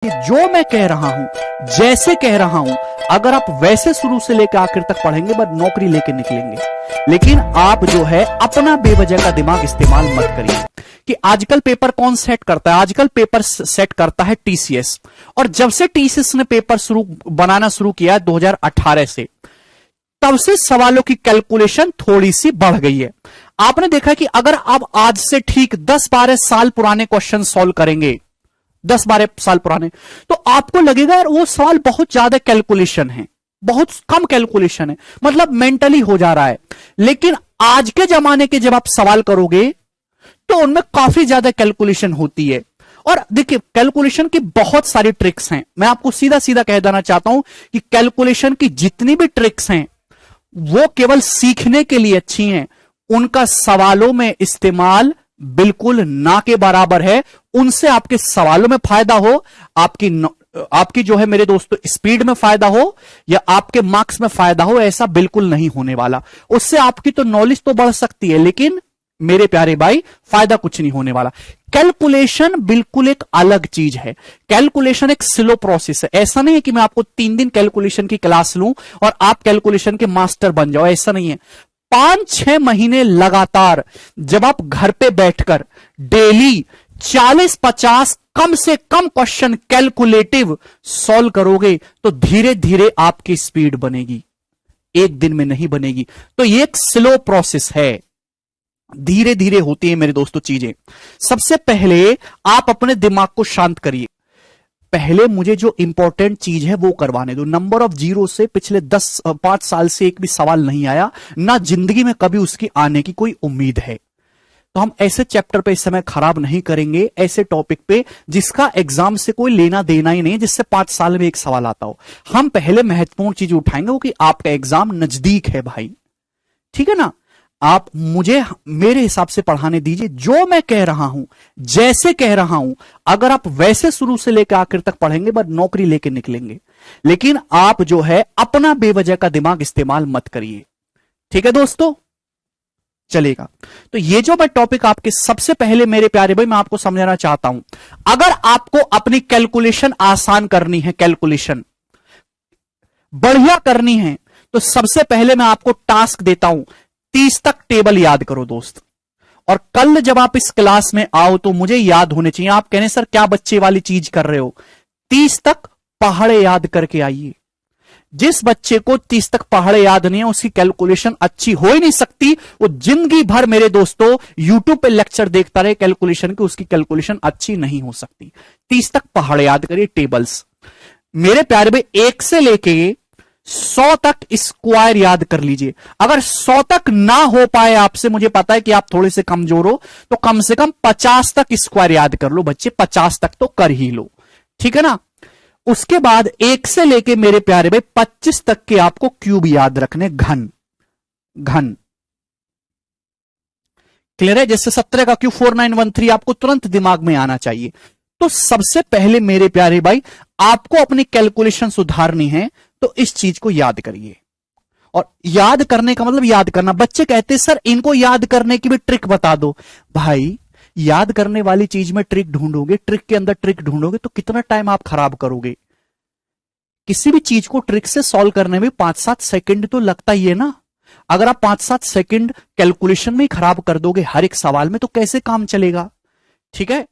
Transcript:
जो मैं कह रहा हूं जैसे कह रहा हूं, अगर आप वैसे शुरू से लेकर आखिर तक पढ़ेंगे बस नौकरी लेके निकलेंगे। लेकिन आप जो है अपना बेवजह का दिमाग इस्तेमाल मत करिए कि आजकल पेपर कौन सेट करता है। आजकल पेपर सेट करता है टीसीएस। और जब से टीसीएस ने पेपर बनाना शुरू किया 2018 से, तब से सवालों की कैलकुलेशन थोड़ी सी बढ़ गई है। आपने देखा कि अगर आप आज से ठीक 10-12 साल पुराने क्वेश्चन सॉल्व करेंगे, 10-12 साल पुराने, तो आपको लगेगा यार वो सवाल बहुत ज्यादा कैलकुलेशन है, बहुत कम कैलकुलेशन है, मतलब मेंटली हो जा रहा है। लेकिन आज के जमाने के जब आप सवाल करोगे तो उनमें काफी ज्यादा कैलकुलेशन होती है। और देखिए कैलकुलेशन की बहुत सारी ट्रिक्स हैं। मैं आपको सीधा सीधा कह देना चाहता हूं कि कैलकुलेशन की जितनी भी ट्रिक्स हैं वो केवल सीखने के लिए अच्छी हैं, उनका सवालों में इस्तेमाल बिल्कुल ना के बराबर है। उनसे आपके सवालों में फायदा हो, आपकी जो है मेरे दोस्तों स्पीड में फायदा हो या आपके मार्क्स में फायदा हो, ऐसा बिल्कुल नहीं होने वाला। उससे आपकी तो नॉलेज तो बढ़ सकती है, लेकिन मेरे प्यारे भाई फायदा कुछ नहीं होने वाला। कैलकुलेशन बिल्कुल एक अलग चीज है। कैलकुलेशन एक स्लो प्रोसेस है। ऐसा नहीं है कि मैं आपको 3 दिन कैलकुलेशन की क्लास लूं और आप कैलकुलेशन के मास्टर बन जाओ, ऐसा नहीं है। 5-6 महीने लगातार जब आप घर पे बैठकर डेली 40-50 कम से कम क्वेश्चन कैलकुलेटिव सॉल्व करोगे तो धीरे धीरे आपकी स्पीड बनेगी, एक दिन में नहीं बनेगी। तो ये एक स्लो प्रोसेस है, धीरे धीरे होती है मेरे दोस्तों चीजें। सबसे पहले आप अपने दिमाग को शांत करिए। पहले मुझे जो इंपॉर्टेंट चीज है वो करवाने दो। नंबर ऑफ जीरो से पिछले 5 साल से एक भी सवाल नहीं आया, ना जिंदगी में कभी उसकी आने की कोई उम्मीद है। तो हम ऐसे चैप्टर पे इस समय खराब नहीं करेंगे, ऐसे टॉपिक पे जिसका एग्जाम से कोई लेना देना ही नहीं, जिससे 5 साल में एक सवाल आता हो। हम पहले महत्वपूर्ण चीज उठाएंगे वो कि आपका एग्जाम नजदीक है भाई, ठीक है ना। आप मुझे मेरे हिसाब से पढ़ाने दीजिए। जो मैं कह रहा हूं जैसे कह रहा हूं, अगर आप वैसे शुरू से लेकर आखिर तक पढ़ेंगे बस नौकरी लेके निकलेंगे। लेकिन आप जो है अपना बेवजह का दिमाग इस्तेमाल मत करिए, ठीक है दोस्तों, चलेगा। तो ये जो मैं टॉपिक आपके सबसे पहले मेरे प्यारे भाई मैं आपको समझाना चाहता हूं, अगर आपको अपनी कैलकुलेशन आसान करनी है, कैलकुलेशन बढ़िया करनी है, तो सबसे पहले मैं आपको टास्क देता हूं, 30 तक टेबल याद करो दोस्त। और कल जब आप इस क्लास में आओ तो मुझे याद होने चाहिए। आप कहने सर क्या बच्चे वाली चीज कर रहे हो, 30 तक पहाड़े याद करके आइए। जिस बच्चे को 30 तक पहाड़े याद नहीं है उसकी कैलकुलेशन अच्छी हो ही नहीं सकती। वो जिंदगी भर मेरे दोस्तों यूट्यूब पे लेक्चर देखता रहे कैलकुलेशन की, उसकी कैलकुलेशन अच्छी नहीं हो सकती। 30 तक पहाड़े याद करिए, टेबल्स। मेरे प्यारे भाई 1 से लेके 100 तक स्क्वायर याद कर लीजिए। अगर 100 तक ना हो पाए आपसे, मुझे पता है कि आप थोड़े से कमजोर हो, तो कम से कम 50 तक स्क्वायर याद कर लो बच्चे, 50 तक तो कर ही लो, ठीक है ना। उसके बाद 1 से लेके मेरे प्यारे भाई 25 तक के आपको क्यूब याद रखने, घन घन, क्लियर है। जैसे 17 का क्यूब 4913 आपको तुरंत दिमाग में आना चाहिए। तो सबसे पहले मेरे प्यारे भाई आपको अपनी कैलकुलेशन सुधारनी है, तो इस चीज को याद करिए। और याद करने का मतलब याद करना। बच्चे कहते हैं सर इनको याद करने की भी ट्रिक बता दो। भाई याद करने वाली चीज में ट्रिक ढूंढोगे, ट्रिक के अंदर ट्रिक ढूंढोगे तो कितना टाइम आप खराब करोगे। किसी भी चीज को ट्रिक से सॉल्व करने में 5-7 सेकंड तो लगता ही है ना। अगर आप 5-7 सेकंड कैलकुलेशन में ही खराब कर दोगे हर एक सवाल में, तो कैसे काम चलेगा, ठीक है।